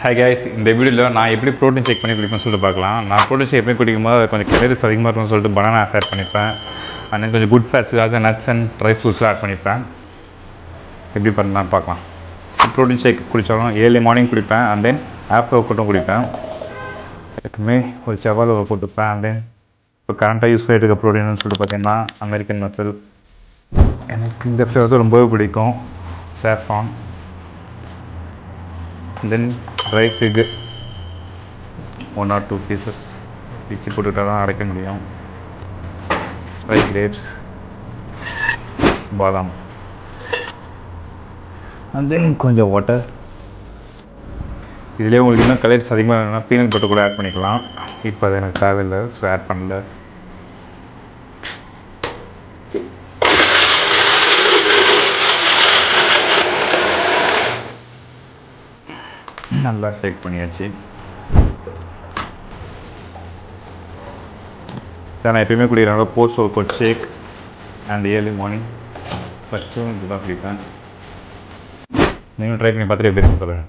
Hi guys, இந்த வீடியோவில் நான் எப்படி ப்ரோட்டீன் செக் பண்ணி குடிப்பேன்னு சொல்லிட்டு பார்க்கலாம். நான் ப்ரோட்டீன் செக் பண்ணி குடிக்கும்போது கொஞ்சம் கலோரிஸ் அதிகமாக இருக்கும்னு சொல்லிட்டு பனானா ஆட் பண்ணிப்பேன். அண்ட் கொஞ்சம் குட் ஃபேட்ஸ், அதாவது நட்ஸ் அண்ட் ட்ரை ஃப்ரூட்ஸ்லாம் ஆட் பண்ணிப்பேன். எப்படி பண்ணலான்னு பார்க்கலாம். ப்ரோட்டீன் ஷேக் குடித்தாலும் ஏர்லி மார்னிங் குடிப்பேன். அண்ட் தென் ஆஃப்டர் ஒர்க் அவுட்டும் குடிப்பேன். எப்பவுமே ஒரு செவ்வாழை போட்டுப்பேன். அண்ட் தென் இப்போ கரண்ட்டாக யூஸ் பண்ணிட்டு இருக்க ப்ரோட்டீன்னு சொல்லிட்டு பார்த்தீங்கன்னா அமெரிக்கன் மசில். எனக்கு இந்த ஃப்ளேவர் ரொம்பவே பிடிக்கும். Saffron. Then dry fig 1 or 2 pieces பிச்சு போட்டுக்கிட்டால் தான் அடைக்க முடியும். ட்ரை கிரேப்ஸ், பாதாம், அண்ட் தென் கொஞ்சம் வாட்டர். இதிலே உங்களுக்கு இன்னும் கலர்ஸ் அதிகமாக வேணும்னா பீனட் பட்டர் கூட ஆட் பண்ணிக்கலாம். இப்போ அது எனக்கு தேவையில்லை, ஸோ ஆட் பண்ணல. நல்லா ஷேக் பண்ணியாச்சு. நான் எப்பயுமே குடிக்கிறனால post workout shake and early morning first இதுதான் குடிப்பேன். நீங்களும் ட்ரை பண்ணி பார்த்துட்டு எப்படி சொல்லுங்கள்.